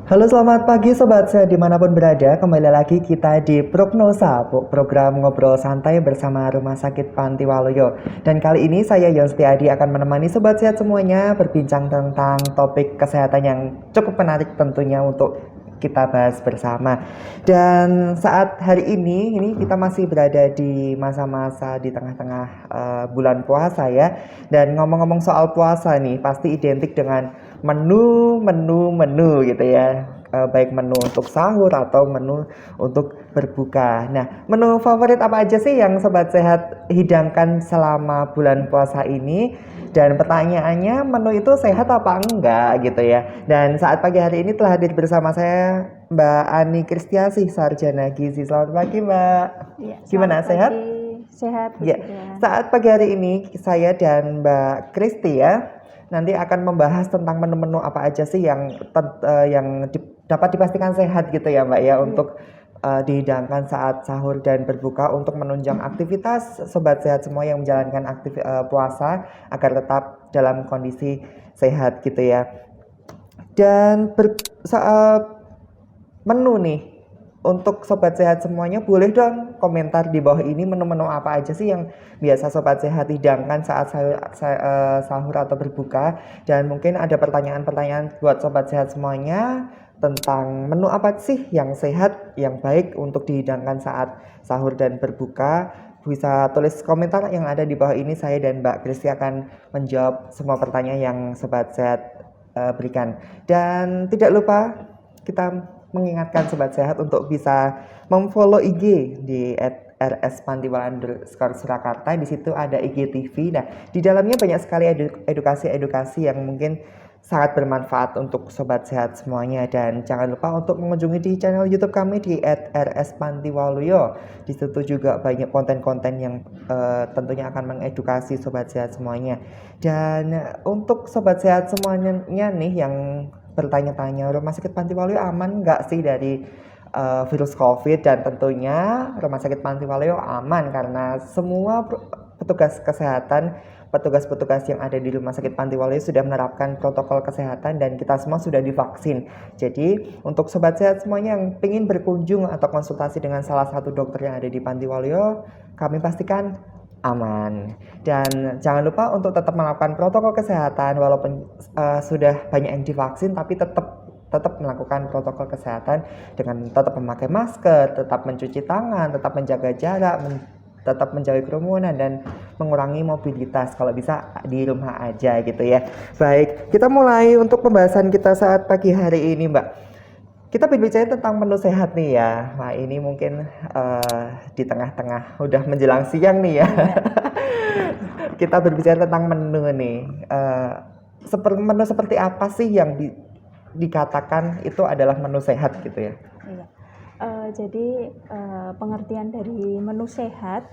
Halo selamat pagi Sobat Sehat dimanapun berada. Kembali lagi kita di Prognosa, program ngobrol santai bersama Rumah Sakit Panti Waluyo. Dan kali ini saya Yon Setiadi akan menemani Sobat Sehat semuanya berbincang tentang topik kesehatan yang cukup menarik tentunya untuk kita bahas bersama. Dan saat hari ini kita masih berada di masa-masa di tengah-tengah bulan puasa ya. Dan ngomong-ngomong soal puasa nih, pasti identik dengan menu gitu ya. Baik menu untuk sahur atau menu untuk berbuka. Nah, menu favorit apa aja sih yang Sobat Sehat hidangkan selama bulan puasa ini? Dan pertanyaannya, menu itu sehat apa enggak gitu ya. Dan saat pagi hari ini telah hadir bersama saya Mbak Ani Kristiasih, Sarjana Gizi. Selamat pagi Mbak. Ya, Gimana, selamat sehat? pagi. Sehat. Ya, saat pagi hari ini saya dan Mbak Kristi ya nanti akan membahas tentang menu-menu apa aja sih yang dapat dipastikan sehat gitu ya Mbak ya untuk dihidangkan saat sahur dan berbuka untuk menunjang aktivitas Sobat Sehat semua yang menjalankan puasa agar tetap dalam kondisi sehat gitu ya. Dan menu nih untuk Sobat Sehat semuanya, boleh dong komentar di bawah ini menu-menu apa aja sih yang biasa Sobat Sehat hidangkan saat sahur atau berbuka. Dan mungkin ada pertanyaan-pertanyaan buat Sobat Sehat semuanya tentang menu apa sih yang sehat, yang baik untuk dihidangkan saat sahur dan berbuka. Bisa tulis komentar yang ada di bawah ini, saya dan Mbak Kristi akan menjawab semua pertanyaan yang Sobat Sehat berikan. Dan tidak lupa kita mengingatkan Sobat Sehat untuk bisa memfollow IG di @rspantiwala_surakarta. Di situ ada IGTV. Nah, di dalamnya banyak sekali edukasi-edukasi yang mungkin sangat bermanfaat untuk Sobat Sehat semuanya. Dan jangan lupa untuk mengunjungi di channel YouTube kami di @rspantiwaluyo. Di situ juga banyak konten-konten yang tentunya akan mengedukasi Sobat Sehat semuanya. Dan untuk Sobat Sehat semuanya nih yang bertanya-tanya, Rumah Sakit Panti Waluyo aman nggak sih dari virus COVID? Dan tentunya Rumah Sakit Panti Waluyo aman karena semua petugas kesehatan, petugas-petugas yang ada di Rumah Sakit Panti Waluyo sudah menerapkan protokol kesehatan dan kita semua sudah divaksin. Jadi untuk Sobat Sehat semuanya yang ingin berkunjung atau konsultasi dengan salah satu dokter yang ada di Panti Waluyo, kami pastikan aman. Dan jangan lupa untuk tetap melakukan protokol kesehatan walaupun sudah banyak yang divaksin, tapi tetap melakukan protokol kesehatan dengan tetap memakai masker, tetap mencuci tangan, tetap menjaga jarak, tetap menjauhi kerumunan dan mengurangi mobilitas kalau bisa di rumah aja gitu ya. Baik, kita mulai untuk pembahasan kita saat pagi hari ini Mbak. Kita berbicara tentang menu sehat nih ya. Nah ini mungkin di tengah-tengah udah menjelang siang nih ya. Kita berbicara tentang menu nih. Menu seperti apa sih yang dikatakan itu adalah menu sehat gitu ya? Iya. Jadi pengertian dari menu sehat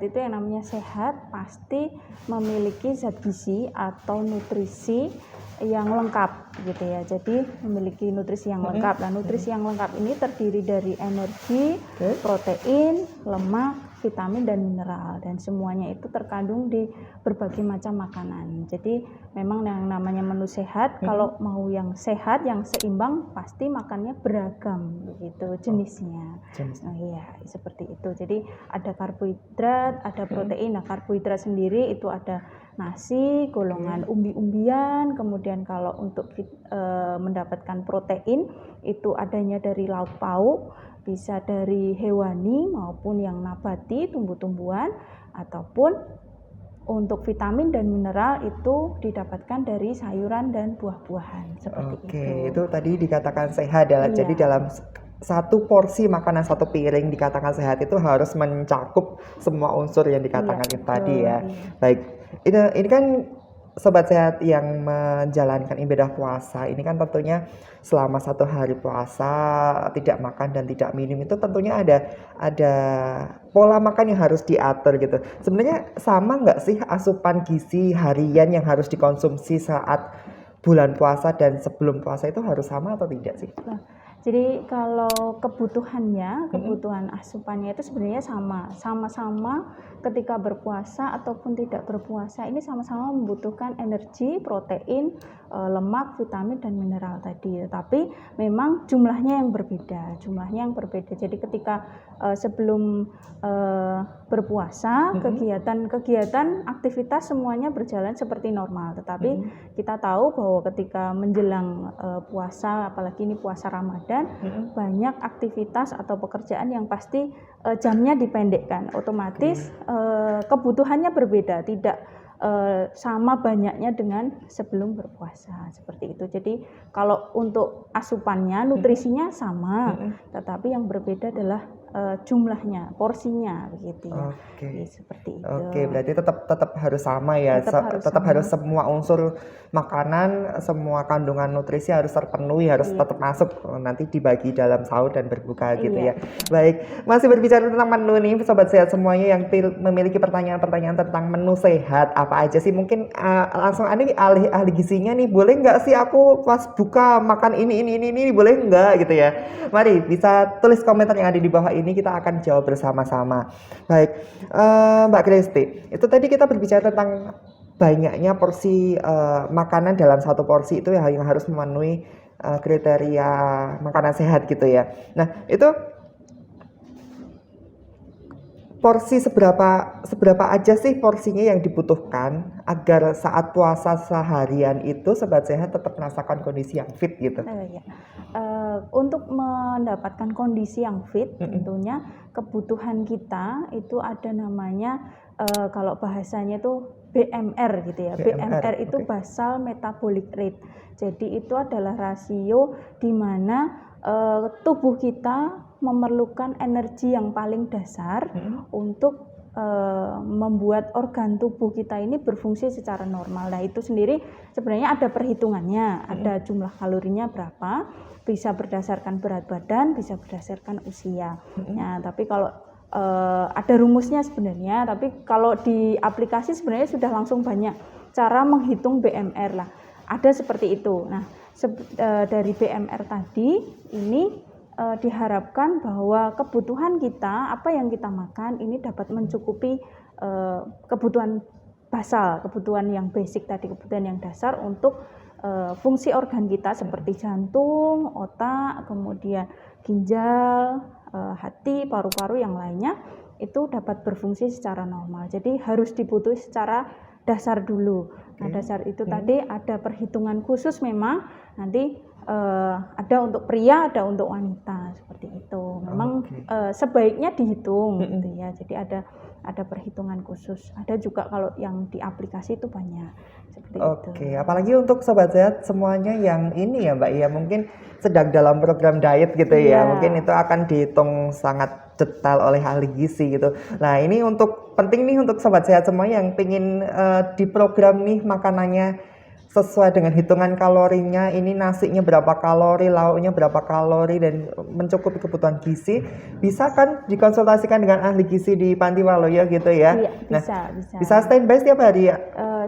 itu yang namanya sehat pasti memiliki zat gizi atau nutrisi yang lengkap gitu ya. Jadi memiliki nutrisi yang lengkap. Nah, nutrisi yang lengkap ini terdiri dari energi, protein, lemak, vitamin dan mineral, dan semuanya itu terkandung di berbagai macam makanan. Jadi memang yang namanya menu sehat, kalau mau yang sehat, yang seimbang, pasti makannya beragam begitu jenisnya. Nah, iya seperti itu. Jadi ada karbohidrat, ada protein. Nah, karbohidrat sendiri itu ada nasi, golongan umbi-umbian, kemudian kalau untuk mendapatkan protein itu adanya dari lauk pauk, bisa dari hewani maupun yang nabati, tumbuh-tumbuhan, ataupun untuk vitamin dan mineral itu didapatkan dari sayuran dan buah-buahan seperti itu. Oke, itu tadi dikatakan sehat adalah jadi dalam satu porsi makanan satu piring dikatakan sehat itu harus mencakup semua unsur yang dikatakan itu tadi ya. Baik, ini kan Sobat Sehat yang menjalankan ibadah puasa ini kan tentunya selama 1 hari puasa tidak makan dan tidak minum itu tentunya ada pola makan yang harus diatur gitu. Sebenarnya sama nggak sih asupan gizi harian yang harus dikonsumsi saat bulan puasa dan sebelum puasa itu harus sama atau tidak sih? Nah, jadi kalau kebutuhan asupannya itu sebenarnya sama-sama ketika berpuasa ataupun tidak berpuasa ini sama-sama membutuhkan energi, protein, lemak, vitamin dan mineral tadi. Tapi memang jumlahnya yang berbeda. Jadi ketika sebelum berpuasa, kegiatan aktivitas semuanya berjalan seperti normal. Tetapi kita tahu bahwa ketika menjelang puasa, apalagi ini puasa Ramadan, banyak aktivitas atau pekerjaan yang pasti jamnya dipendekkan, otomatis kebutuhannya berbeda, tidak sama banyaknya dengan sebelum berpuasa, seperti itu. Jadi kalau untuk asupannya, nutrisinya sama, tetapi yang berbeda adalah jumlahnya, porsinya, begitu ya. Jadi, seperti itu. Oke, berarti tetap harus sama ya. Tetap harus semua unsur makanan, semua kandungan nutrisi harus terpenuhi, harus tetap masuk, nanti dibagi dalam sahur dan berbuka gitu ya. Baik, masih berbicara tentang menu nih, sobat sehat semuanya yang memiliki pertanyaan-pertanyaan tentang menu sehat apa aja sih? Mungkin langsung ada ahli gizinya nih, boleh nggak sih aku pas buka makan ini boleh nggak gitu ya? Mari bisa tulis komentar yang ada di bawah ini, kita akan jawab bersama-sama. Baik, Mbak Kristi, itu tadi kita berbicara tentang banyaknya porsi makanan dalam satu porsi itu yang harus memenuhi kriteria makanan sehat gitu ya. Nah, itu porsi seberapa aja sih porsinya yang dibutuhkan agar saat puasa seharian itu sobat sehat tetap merasakan kondisi yang fit gitu? Untuk mendapatkan kondisi yang fit, tentunya kebutuhan kita itu ada namanya kalau bahasanya itu BMR gitu ya. BMR itu basal metabolic rate. Jadi itu adalah rasio di mana tubuh kita memerlukan energi yang paling dasar untuk membuat organ tubuh kita ini berfungsi secara normal. Nah, itu sendiri sebenarnya ada perhitungannya, ada jumlah kalorinya berapa, bisa berdasarkan berat badan, bisa berdasarkan usia. Nah, tapi kalau ada rumusnya sebenarnya, tapi kalau di aplikasi sebenarnya sudah langsung banyak cara menghitung BMR lah. Ada seperti itu. Nah, dari BMR tadi ini diharapkan bahwa kebutuhan kita, apa yang kita makan ini dapat mencukupi kebutuhan basal, kebutuhan yang basic tadi, kebutuhan yang dasar untuk fungsi organ kita seperti jantung, otak, kemudian ginjal, hati, paru-paru yang lainnya itu dapat berfungsi secara normal. Jadi harus dibutuhi secara dasar dulu. Nah, dasar itu tadi ada perhitungan khusus memang nanti ada untuk pria, ada untuk wanita seperti itu. Memang sebaiknya dihitung gitu ya. Jadi ada perhitungan khusus. Ada juga kalau yang di aplikasi itu banyak seperti itu. Apalagi untuk sobat sehat semuanya yang ini ya Mbak ya, mungkin sedang dalam program diet gitu ya. Mungkin itu akan dihitung sangat detail oleh ahli gizi gitu. Nah, ini penting nih untuk sobat sehat semua yang pengen diprogram nih makanannya sesuai dengan hitungan kalorinya, ini nasinya berapa kalori, lauknya berapa kalori, dan mencukupi kebutuhan gizi, bisa kan dikonsultasikan dengan ahli gizi di Panti Waluyo gitu ya? Iya, bisa. Bisa standby setiap hari ya?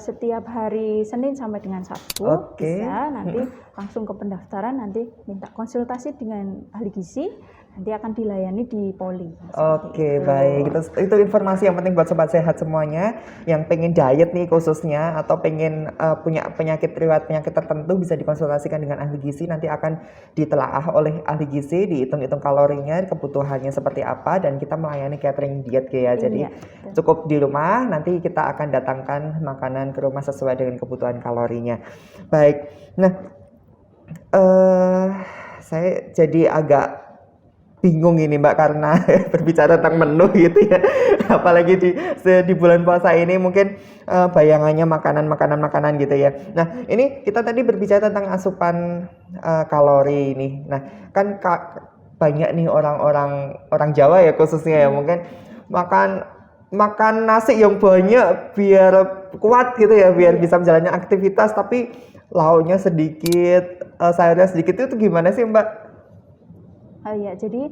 Setiap hari Senin sampai dengan Sabtu, bisa. Nanti langsung ke pendaftaran, nanti minta konsultasi dengan ahli gizi, nanti akan dilayani di Poli. Baik. Itu informasi yang penting buat sobat sehat semuanya yang pengen diet nih khususnya, atau pengen punya riwayat penyakit tertentu, bisa dikonsultasikan dengan ahli gizi. Nanti akan ditelaah oleh ahli gizi, dihitung-hitung kalorinya, kebutuhannya seperti apa, dan kita melayani catering diet ya. Jadi cukup di rumah, nanti kita akan datangkan makanan ke rumah sesuai dengan kebutuhan kalorinya. Baik. Nah, saya jadi agak bingung ini Mbak karena berbicara tentang menu gitu ya. Apalagi di bulan puasa ini mungkin bayangannya makanan gitu ya. Nah, ini kita tadi berbicara tentang asupan kalori ini. Nah, kan banyak nih orang Jawa ya khususnya ya, mungkin makan nasi yang banyak biar kuat gitu ya, biar bisa menjalani aktivitas, tapi lauknya sedikit, sayurnya sedikit, itu gimana sih Mbak? Ya, jadi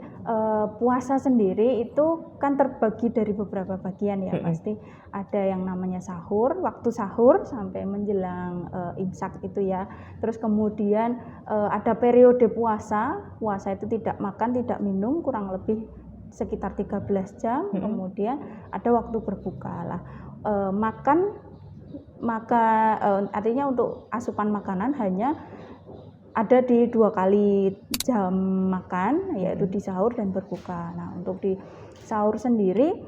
puasa sendiri itu kan terbagi dari beberapa bagian ya. Pasti ada yang namanya sahur, waktu sahur sampai menjelang imsak itu ya. Terus kemudian ada periode puasa, puasa itu tidak makan, tidak minum kurang lebih sekitar 13 jam. Kemudian ada waktu berbuka lah. Artinya untuk asupan makanan hanya ada di 2 kali jam makan, yaitu di sahur dan berbuka. Nah, untuk di sahur sendiri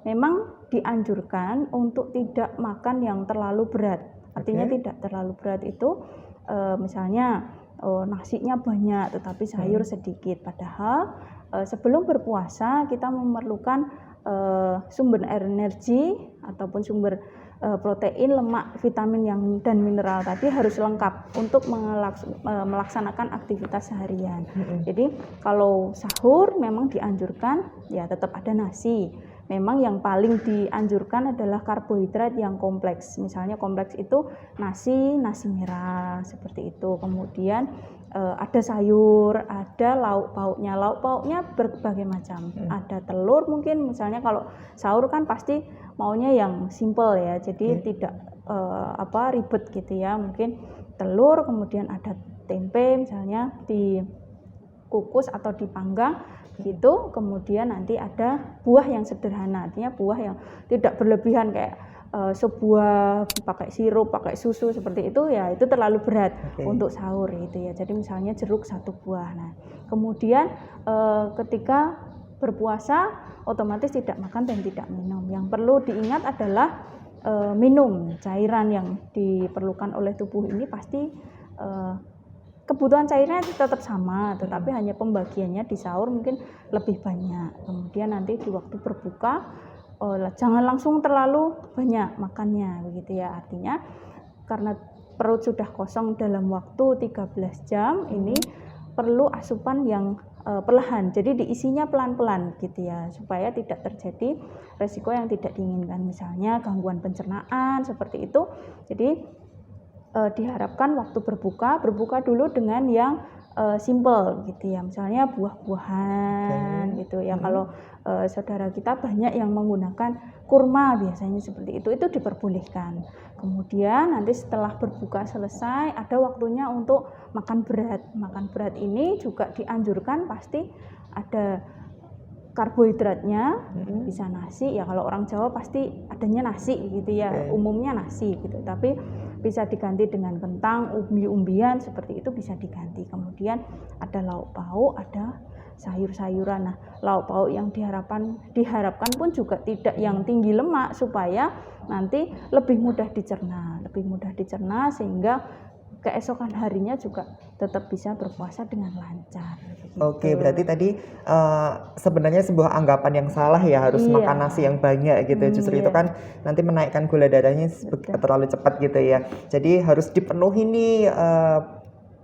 memang dianjurkan untuk tidak makan yang terlalu berat. Artinya tidak terlalu berat itu misalnya nasinya banyak tetapi sayur sedikit. Padahal sebelum berpuasa kita memerlukan sumber energi ataupun sumber protein, lemak, vitamin dan mineral tadi harus lengkap untuk melaksanakan aktivitas seharian. Jadi kalau sahur memang dianjurkan ya tetap ada nasi. Memang yang paling dianjurkan adalah karbohidrat yang kompleks. Misalnya kompleks itu nasi merah seperti itu. Kemudian ada sayur, ada lauk pauknya. Lauk pauknya berbagai macam. Ada telur mungkin, misalnya kalau sahur kan pasti maunya yang simple ya, jadi tidak ribet gitu ya. Mungkin telur, kemudian ada tempe misalnya dikukus atau dipanggang gitu. Kemudian nanti ada buah yang sederhana, artinya buah yang tidak berlebihan kayak sebuah pakai sirup, pakai susu seperti itu ya, itu terlalu berat untuk sahur gitu ya. Jadi misalnya jeruk 1 buah. Nah, kemudian ketika berpuasa otomatis tidak makan dan tidak minum. Yang perlu diingat adalah minum cairan yang diperlukan oleh tubuh ini pasti kebutuhan cairnya tetap sama, tetapi hanya pembagiannya di sahur mungkin lebih banyak. Kemudian nanti di waktu berbuka jangan langsung terlalu banyak makannya begitu ya. Artinya karena perut sudah kosong dalam waktu 13 jam ini perlu asupan yang perlahan, jadi diisinya pelan-pelan gitu ya, supaya tidak terjadi resiko yang tidak diinginkan, misalnya gangguan pencernaan seperti itu. Jadi diharapkan waktu berbuka dulu dengan yang simple gitu ya, misalnya buah-buahan gitu ya. Kalau saudara kita banyak yang menggunakan kurma biasanya seperti itu diperbolehkan. Kemudian nanti setelah berbuka selesai ada waktunya untuk makan berat. Makan berat ini juga dianjurkan pasti ada karbohidratnya, bisa nasi ya, kalau orang Jawa pasti adanya nasi gitu ya, umumnya nasi gitu, tapi bisa diganti dengan kentang, umbi-umbian seperti itu bisa diganti. Kemudian ada lauk pauk, ada sayur-sayuran. Nah, lauk pauk yang diharapkan pun juga tidak yang tinggi lemak supaya nanti lebih mudah dicerna sehingga keesokan harinya juga tetap bisa berpuasa dengan lancar. Begitu. Oke, berarti tadi sebenarnya sebuah anggapan yang salah ya, harus makan nasi yang banyak gitu. Justru itu kan nanti menaikkan gula darahnya terlalu cepat gitu ya. Jadi harus dipenuhi nih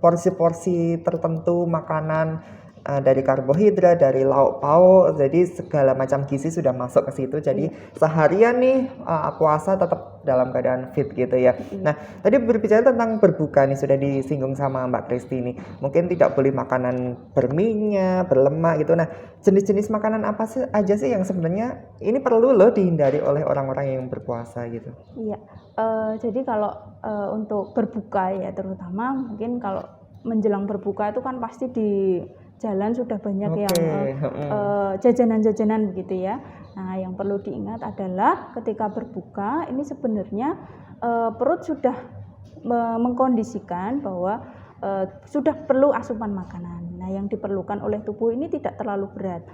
porsi-porsi tertentu makanan dari karbohidrat, dari lauk pauk, jadi segala macam gizi sudah masuk ke situ. Jadi seharian nih puasa tetap dalam keadaan fit gitu ya. Nah, tadi berbicara tentang berbuka nih, sudah disinggung sama Mbak Kristi nih. Mungkin tidak boleh makanan berminyak, berlemak gitu. Nah, jenis-jenis makanan apa sih aja sih yang sebenarnya ini perlu loh dihindari oleh orang-orang yang berpuasa gitu? Iya, jadi kalau untuk berbuka ya, terutama mungkin kalau menjelang berbuka itu kan pasti di jalan sudah banyak yang jajanan-jajanan begitu ya. Nah, yang perlu diingat adalah ketika berbuka ini sebenarnya perut sudah mengkondisikan bahwa sudah perlu asupan makanan. Nah, yang diperlukan oleh tubuh ini tidak terlalu berat.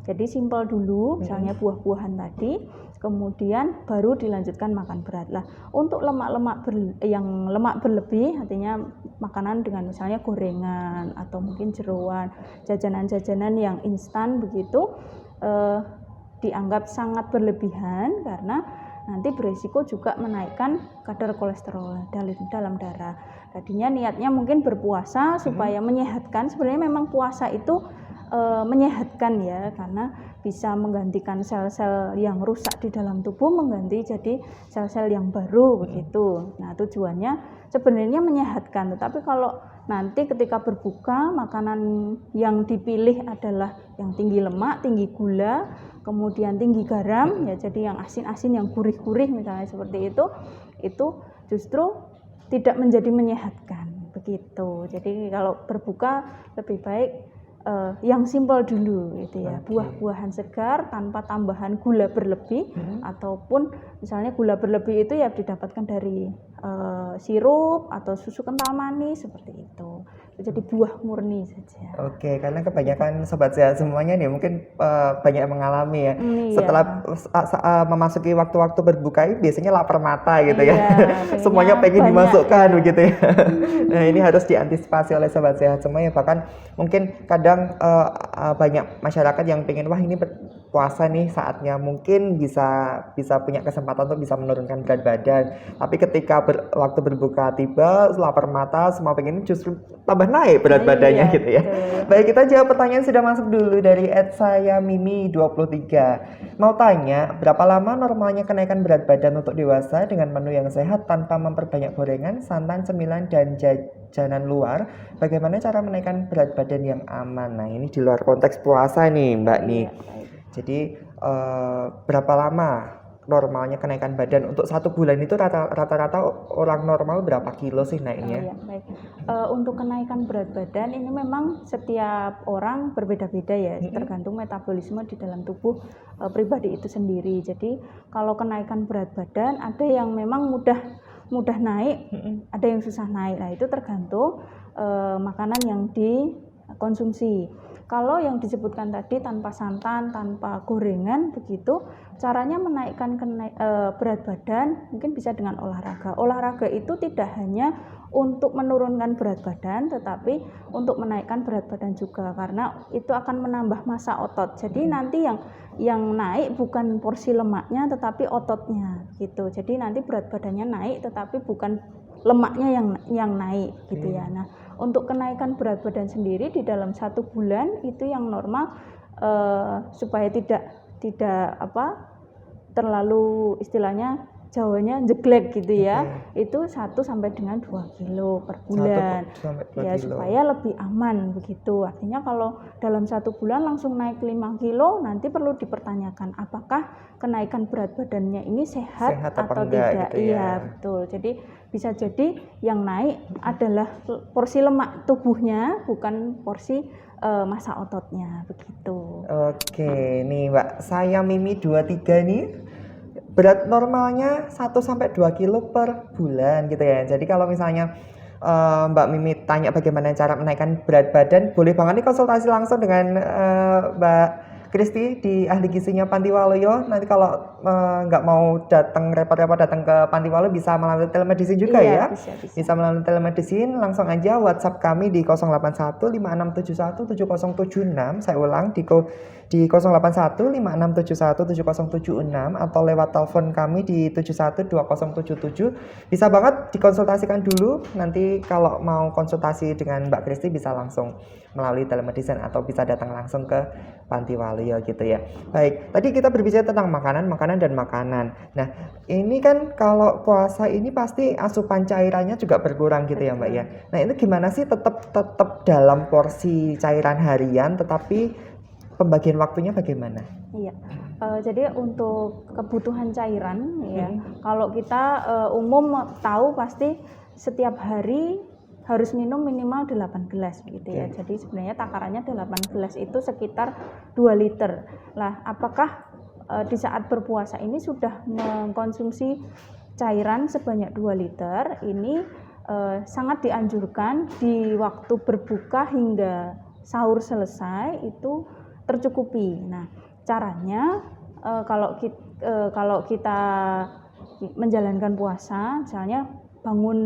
Jadi simpel dulu, misalnya buah-buahan tadi, kemudian baru dilanjutkan makan berat. Lah, untuk lemak-lemak yang lemak berlebih, artinya makanan dengan misalnya gorengan atau mungkin jeroan, jajanan-jajanan yang instan begitu, dianggap sangat berlebihan karena nanti beresiko juga menaikkan kadar kolesterol dalam darah. Tadinya niatnya mungkin berpuasa supaya menyehatkan. Sebenarnya memang puasa itu menyehatkan ya, karena bisa menggantikan sel-sel yang rusak di dalam tubuh mengganti jadi sel-sel yang baru begitu. Nah, tujuannya sebenarnya menyehatkan, tetapi kalau nanti ketika berbuka makanan yang dipilih adalah yang tinggi lemak, tinggi gula, kemudian tinggi garam, ya jadi yang asin-asin, yang gurih-gurih misalnya seperti itu justru tidak menjadi menyehatkan begitu. Jadi kalau berbuka lebih baik yang simpel dulu gitu ya, buah-buahan segar tanpa tambahan gula berlebih, ataupun misalnya gula berlebih itu ya didapatkan dari sirup atau susu kental manis seperti itu. Jadi buah murni saja. Oke, karena kebanyakan sobat sehat semuanya nih mungkin banyak yang mengalami ya. Iya. Setelah memasuki waktu-waktu berbuka ini biasanya lapar mata gitu Iya, ya. Semuanya pengen banyak, dimasukkan ya. begitu ya. Nah, ini harus diantisipasi oleh sobat sehat semuanya. Bahkan mungkin kadang banyak masyarakat yang pengen, wah ini puasa nih saatnya, mungkin bisa punya kesempatan untuk bisa menurunkan berat badan. Tapi ketika waktu berbuka tiba, lapar mata, semua pengen justru tambah naik berat badannya Iya, gitu ya. betul. Baik, kita jawab pertanyaan sudah masuk dulu dari @sayamimi23. Mau tanya, berapa lama normalnya kenaikan berat badan untuk dewasa dengan menu yang sehat tanpa memperbanyak gorengan, santan, cemilan, dan jajanan luar? Bagaimana cara menaikkan berat badan yang aman? Nah, ini di luar konteks puasa nih, Mbak nih. Iya, baik. Jadi berapa lama normalnya kenaikan badan untuk 1 bulan itu rata-rata orang normal berapa kilo sih naiknya? Iya, baik. Untuk kenaikan berat badan ini memang setiap orang berbeda-beda ya, tergantung metabolisme di dalam tubuh pribadi itu sendiri. Jadi kalau kenaikan berat badan ada yang memang mudah naik, ada yang susah naik. Nah, itu tergantung makanan yang dikonsumsi. Kalau yang disebutkan tadi tanpa santan, tanpa gorengan begitu, caranya menaikkan berat badan mungkin bisa dengan olahraga. Olahraga itu tidak hanya untuk menurunkan berat badan, tetapi untuk menaikkan berat badan juga, karena itu akan menambah massa otot. Jadi nanti yang naik bukan porsi lemaknya, tetapi ototnya gitu. Jadi nanti berat badannya naik, tetapi bukan lemaknya yang naik gitu ya. Nah, untuk kenaikan berat badan sendiri di dalam 1 bulan itu yang normal supaya tidak terlalu istilahnya Jawanya jeglek gitu ya. Itu 1 sampai dengan 2 kilo per bulan. 1 sampai 2 Ya kilo. supaya lebih aman begitu. Artinya kalau dalam 1 bulan langsung naik 5 kilo, nanti perlu dipertanyakan apakah kenaikan berat badannya ini sehat apa atau enggak tidak. gitu ya. Iya, betul. Jadi bisa jadi yang naik adalah porsi lemak tubuhnya, bukan porsi massa ototnya begitu. Oke, nih Mbak, saya Mimi 23 nih. Berat normalnya 1 sampai 2 kilo per bulan gitu ya. Jadi kalau misalnya Mbak Mimi tanya bagaimana cara menaikkan berat badan, boleh banget nih konsultasi langsung dengan Mbak Kristi di ahli gizinya Panti Waluyo. Nanti kalau nggak mau repot-repot datang ke Panti Waluyo, bisa melalui telemedicine juga Iya, ya. bisa. Bisa melalui telemedicine, langsung aja WhatsApp kami di 081 5671 7076. Saya ulang di 081 5671 7076 atau lewat telepon kami di 712077. Bisa banget dikonsultasikan dulu. Nanti kalau mau konsultasi dengan Mbak Kristi bisa langsung melalui telemedicine atau bisa datang langsung ke Panti Waluyo gitu ya. Baik, tadi kita berbicara tentang makanan dan makanan. Nah, ini kan kalau puasa ini pasti asupan cairannya juga berkurang gitu ya Mbak ya. Nah, itu gimana sih tetap dalam porsi cairan harian tetapi pembagian waktunya bagaimana? Iya, jadi untuk kebutuhan cairan ya, kalau kita umum tahu pasti setiap hari harus minum minimal 8 gelas gitu ya. Jadi sebenarnya takarannya 8 gelas itu sekitar 2 liter. Lah, apakah di saat berpuasa ini sudah mengkonsumsi cairan sebanyak 2 liter? Ini sangat dianjurkan di waktu berbuka hingga sahur selesai itu tercukupi. Nah, caranya kalau kita menjalankan puasa, misalnya bangun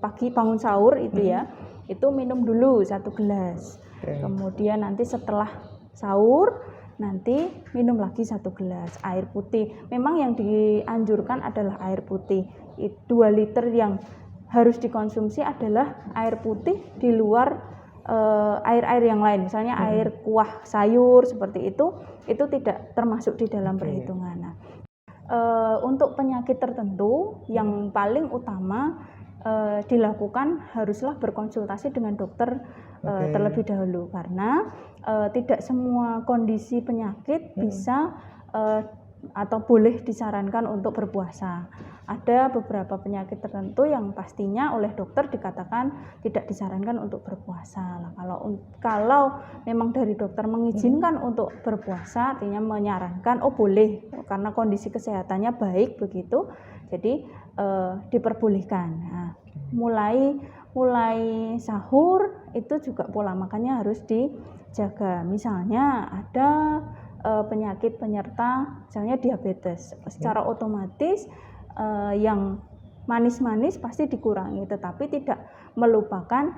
pagi, bangun sahur itu ya, itu minum dulu 1 gelas. Kemudian nanti setelah sahur nanti minum lagi 1 gelas air putih. Memang yang dianjurkan adalah air putih. 2 liter yang harus dikonsumsi adalah air putih di luar air-air yang lain, misalnya air kuah sayur seperti itu tidak termasuk di dalam perhitungan. Nah, untuk penyakit tertentu yang paling utama dilakukan haruslah berkonsultasi dengan dokter terlebih dahulu, karena tidak semua kondisi penyakit bisa atau boleh disarankan untuk berpuasa. Ada beberapa penyakit tertentu yang pastinya oleh dokter dikatakan tidak disarankan untuk berpuasa. Nah, kalau memang dari dokter mengizinkan untuk berpuasa, artinya menyarankan oh boleh karena kondisi kesehatannya baik begitu, jadi diperbolehkan. Nah, mulai sahur itu juga pola makannya harus dijaga. Misalnya ada penyakit penyerta, misalnya diabetes, secara otomatis yang manis-manis pasti dikurangi, tetapi tidak melupakan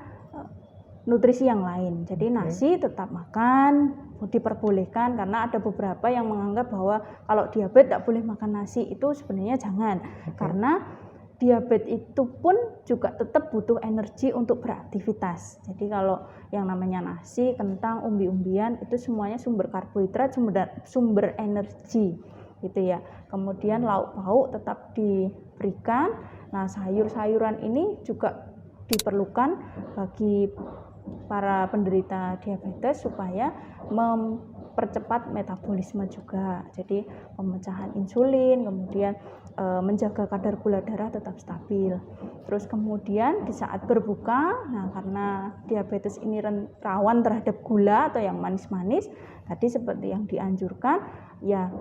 nutrisi yang lain. Jadi nasi tetap makan, diperbolehkan, karena ada beberapa yang menganggap bahwa kalau diabetes tidak boleh makan nasi. Itu sebenarnya jangan, karena diabetes itu pun juga tetap butuh energi untuk beraktivitas. Jadi kalau yang namanya nasi, kentang, umbi-umbian itu semuanya sumber karbohidrat, sumber energi gitu ya. Kemudian lauk pauk tetap diberikan. Nah, sayur-sayuran ini juga diperlukan bagi para penderita diabetes supaya mempercepat metabolisme juga. Jadi pemecahan insulin, kemudian menjaga kadar gula darah tetap stabil. Terus kemudian di saat berbuka, nah karena diabetes ini rawan terhadap gula atau yang manis-manis, tadi seperti yang dianjurkan, ya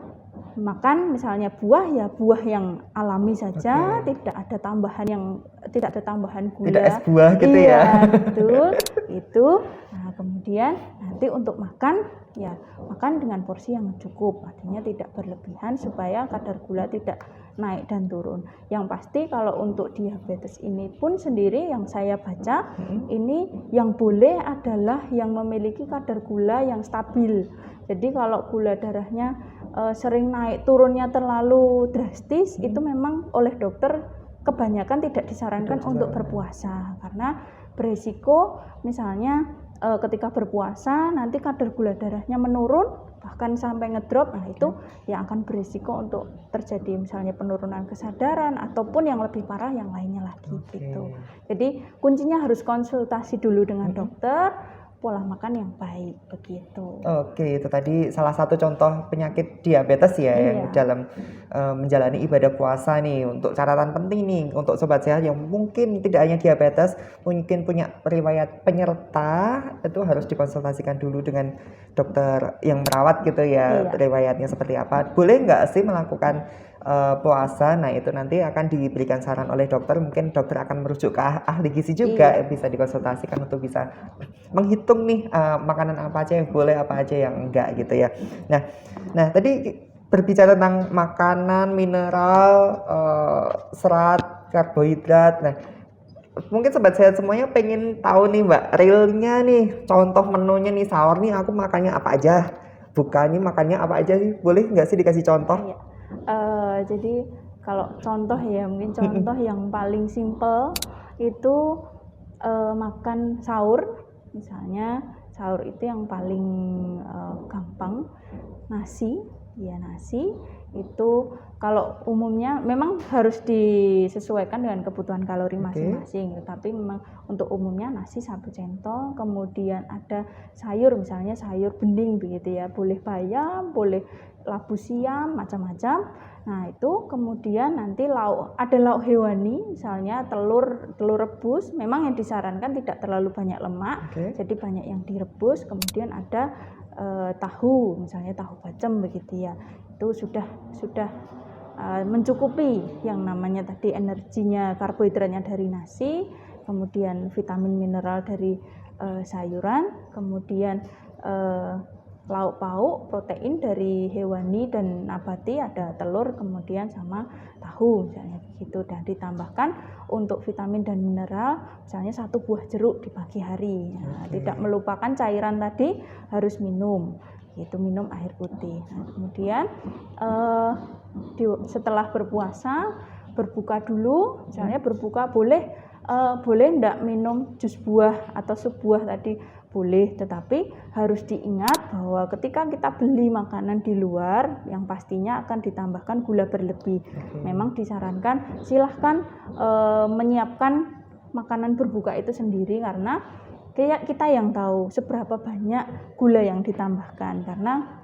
makan misalnya buah, ya buah yang alami saja, tidak ada tambahan gula. Tidak es buah gitu iya, ya. Betul, itu. Nah, kemudian nanti untuk makan, ya makan dengan porsi yang cukup, artinya tidak berlebihan supaya kadar gula tidak naik dan turun. Yang pasti kalau untuk diabetes ini pun sendiri yang saya baca, ini yang boleh adalah yang memiliki kadar gula yang stabil. Jadi kalau gula darahnya sering naik turunnya terlalu drastis, itu memang oleh dokter kebanyakan tidak disarankan untuk berpuasa, karena beresiko misalnya ketika berpuasa nanti kadar gula darahnya menurun bahkan sampai ngedrop. Nah, itu yang akan beresiko untuk terjadi misalnya penurunan kesadaran ataupun yang lebih parah yang lainnya lagi gitu. Jadi kuncinya harus konsultasi dulu dengan dokter, pola makan yang baik begitu. Oke, itu tadi salah satu contoh penyakit diabetes ya, yang dalam menjalani ibadah puasa nih. Untuk catatan penting nih untuk sobat sehat yang mungkin tidak hanya diabetes, mungkin punya riwayat penyerta, itu harus dikonsultasikan dulu dengan dokter yang merawat gitu ya, riwayatnya seperti apa. Boleh nggak sih melakukan puasa? Nah, itu nanti akan diberikan saran oleh dokter. Mungkin dokter akan merujuk ke ahli gizi juga, bisa dikonsultasikan untuk bisa menghitung nih makanan apa aja yang boleh, apa aja yang enggak gitu ya. Nah tadi berbicara tentang makanan, mineral, serat, karbohidrat. Nah, mungkin sobat sehat semuanya pengen tahu nih Mbak, realnya nih, contoh menunya nih, sahur nih aku makannya apa aja, buka nih makannya apa aja sih, boleh nggak sih dikasih contoh? Jadi kalau contoh ya, mungkin contoh yang paling simple itu makan sahur. Misalnya sahur itu yang paling gampang, nasi itu kalau umumnya memang harus disesuaikan dengan kebutuhan kalori masing-masing, tapi memang untuk umumnya nasi 1 centong, kemudian ada sayur, misalnya sayur bening begitu ya, boleh bayam, boleh labu siam, macam-macam. Nah, itu kemudian nanti ada lauk hewani, misalnya telur rebus, memang yang disarankan tidak terlalu banyak lemak, jadi banyak yang direbus. Kemudian ada tahu, misalnya tahu bacem begitu ya, itu sudah mencukupi yang namanya tadi energinya, karbohidratnya dari nasi, kemudian vitamin mineral dari sayuran, kemudian lauk pauk, protein dari hewani dan nabati, ada telur, kemudian sama tahu misalnya begitu, dan ditambahkan untuk vitamin dan mineral misalnya 1 buah jeruk di pagi hari. Nah, tidak melupakan cairan tadi harus minum air putih. Nah, kemudian setelah berpuasa berbuka dulu, misalnya berbuka boleh enggak minum jus buah atau sup buah tadi, boleh, tetapi harus diingat bahwa ketika kita beli makanan di luar yang pastinya akan ditambahkan gula berlebih, memang disarankan silahkan menyiapkan makanan berbuka itu sendiri, karena kayak kita yang tahu seberapa banyak gula yang ditambahkan, karena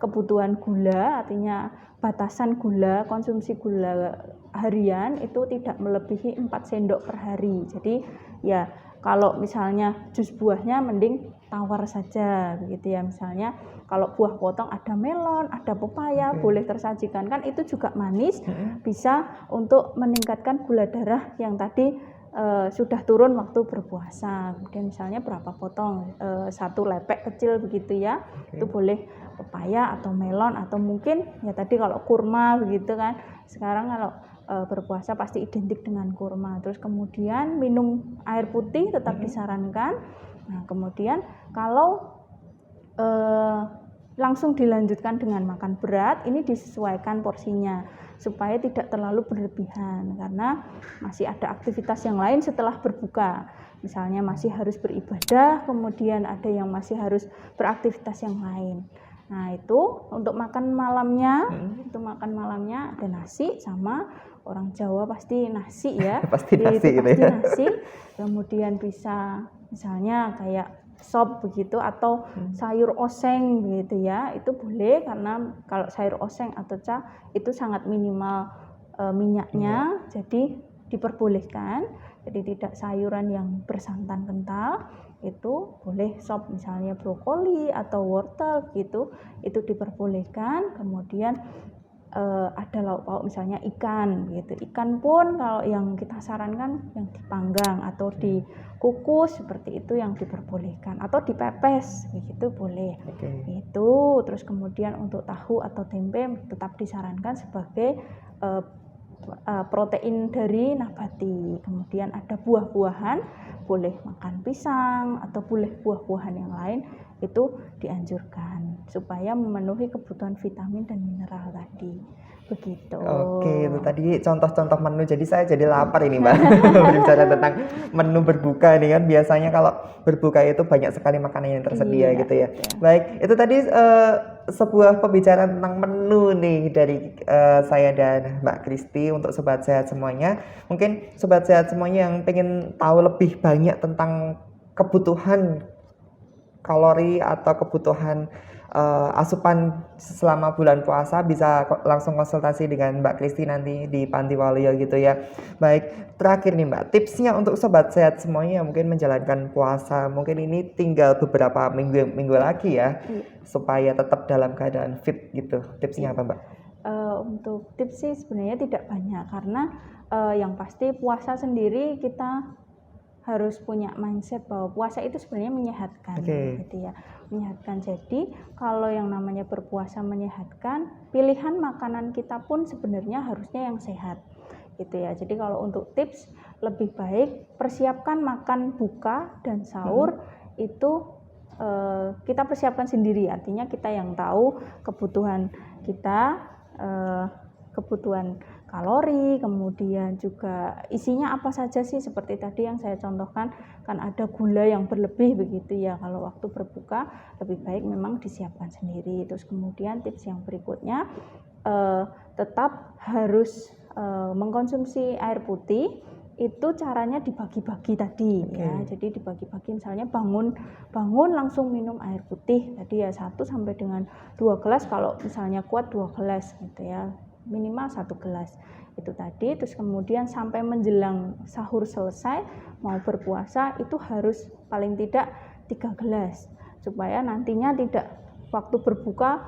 kebutuhan gula, artinya batasan gula, konsumsi gula harian itu tidak melebihi 4 sendok per hari. Jadi ya kalau misalnya jus buahnya mending tawar saja begitu ya. Misalnya kalau buah potong ada melon, ada pepaya, boleh tersajikan, kan itu juga manis, bisa untuk meningkatkan gula darah yang tadi sudah turun waktu berpuasa. Kemudian misalnya berapa potong, 1 lepek kecil begitu ya, itu boleh pepaya atau melon, atau mungkin ya tadi kalau kurma begitu kan, sekarang kalau berpuasa pasti identik dengan kurma. Terus kemudian minum air putih tetap disarankan. Nah kemudian kalau langsung dilanjutkan dengan makan berat, ini disesuaikan porsinya supaya tidak terlalu berlebihan, karena masih ada aktivitas yang lain setelah berbuka. Misalnya masih harus beribadah, kemudian ada yang masih harus beraktivitas yang lain. Nah itu untuk makan malamnya, ada nasi, sama orang Jawa pasti nasi ya. Pasti nasi gitu ya. Nasi, kemudian bisa misalnya kayak sop begitu, atau sayur oseng begitu ya, itu boleh, karena kalau sayur oseng atau itu sangat minimal minyaknya, jadi diperbolehkan. Jadi tidak sayuran yang bersantan kental, itu boleh sop misalnya brokoli atau wortel gitu, itu diperbolehkan. Kemudian ada lauk pauk misalnya ikan gitu. Ikan pun kalau yang kita sarankan yang dipanggang atau dikukus seperti itu yang diperbolehkan, atau dipepes begitu boleh. Itu terus kemudian untuk tahu atau tempe tetap disarankan sebagai protein dari nabati. Kemudian ada buah-buahan, boleh makan pisang atau boleh buah-buahan yang lain, itu dianjurkan supaya memenuhi kebutuhan vitamin dan mineral tadi. Begitu. Oke, itu tadi contoh-contoh menu. Jadi saya jadi lapar ini, Mbak. Berbicara tentang menu berbuka nih kan, biasanya kalau berbuka itu banyak sekali makanan yang tersedia gitu ya. Baik, itu tadi sebuah pembicaraan tentang menu nih dari saya dan Mbak Kristi untuk Sobat Sehat semuanya. Mungkin Sobat Sehat semuanya yang pengen tahu lebih banyak tentang kebutuhan kalori atau kebutuhan asupan selama bulan puasa, bisa langsung konsultasi dengan Mbak Kristi nanti di Panti Waluyo gitu ya. Baik, terakhir nih Mbak, tipsnya untuk Sobat Sehat semuanya yang mungkin menjalankan puasa, mungkin ini tinggal beberapa minggu lagi ya, supaya tetap dalam keadaan fit gitu. Tipsnya apa Mbak? Untuk tips sih sebenarnya tidak banyak, karena yang pasti puasa sendiri kita harus punya mindset bahwa puasa itu sebenarnya menyehatkan, gitu ya, menyehatkan. Jadi kalau yang namanya berpuasa menyehatkan, pilihan makanan kita pun sebenarnya harusnya yang sehat, gitu ya. Jadi kalau untuk tips, lebih baik persiapkan makan buka dan sahur itu kita persiapkan sendiri, artinya kita yang tahu kebutuhan kita, kebutuhan kalori, kemudian juga isinya apa saja sih, seperti tadi yang saya contohkan, kan ada gula yang berlebih begitu ya. Kalau waktu berbuka lebih baik memang disiapkan sendiri. Terus kemudian tips yang berikutnya, tetap harus mengkonsumsi air putih. Itu caranya dibagi-bagi tadi ya. Jadi dibagi-bagi, misalnya bangun langsung minum air putih tadi ya, 1 sampai dengan 2 gelas, kalau misalnya kuat 2 gelas gitu ya, minimal 1 gelas itu tadi. Terus kemudian sampai menjelang sahur selesai mau berpuasa itu harus paling tidak 3 gelas, supaya nantinya tidak waktu berbuka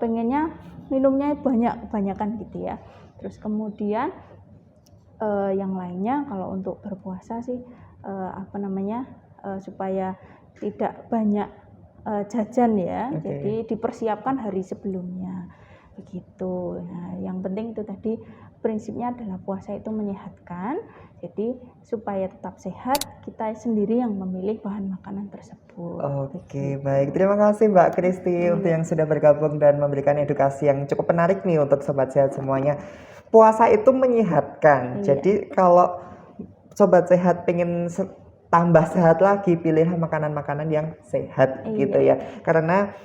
pengennya minumnya banyakan gitu ya. Terus kemudian yang lainnya kalau untuk berpuasa sih supaya tidak banyak jajan ya, jadi dipersiapkan hari sebelumnya begitu. Nah, yang penting itu tadi prinsipnya adalah puasa itu menyehatkan, jadi supaya tetap sehat kita sendiri yang memilih bahan makanan tersebut. Oke, baik, terima kasih Mbak Kristi untuk yang sudah bergabung dan memberikan edukasi yang cukup menarik nih untuk Sobat Sehat semuanya. Puasa itu menyehatkan, jadi kalau Sobat Sehat pengen tambah sehat lagi, pilihlah makanan-makanan yang sehat gitu Iya. ya. Karena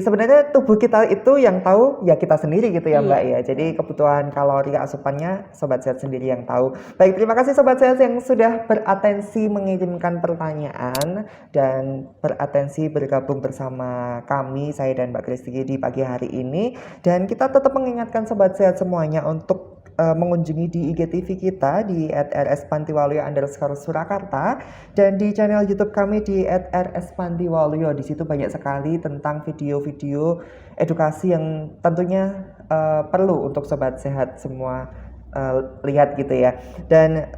sebenarnya tubuh kita itu yang tahu ya kita sendiri gitu ya Iya. Mbak ya. Jadi kebutuhan kalori asupannya Sobat Sehat sendiri yang tahu. Baik, terima kasih Sobat Sehat yang sudah beratensi mengirimkan pertanyaan dan beratensi bergabung bersama kami, saya dan Mbak Kristi di pagi hari ini. Dan kita tetap mengingatkan Sobat Sehat semuanya untuk mengunjungi di IGTV kita di @rspantiwaluyo_Surakarta dan di channel YouTube kami di @rspantiwaluyo. Di situ banyak sekali tentang video-video edukasi yang tentunya perlu untuk Sobat Sehat semua lihat gitu ya. Dan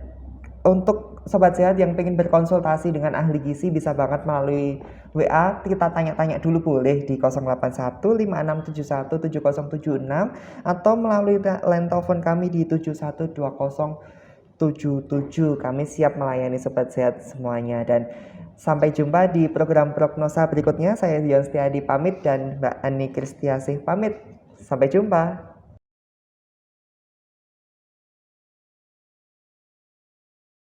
untuk Sobat Sehat yang pengen berkonsultasi dengan ahli gizi bisa banget melalui WA, kita tanya-tanya dulu boleh di 08156717076 atau melalui line telepon kami di 712077. Kami siap melayani Sobat Sehat semuanya dan sampai jumpa di program prognosa berikutnya. Saya Dion Setiadi pamit dan Mbak Ani Kristiasih pamit. Sampai jumpa.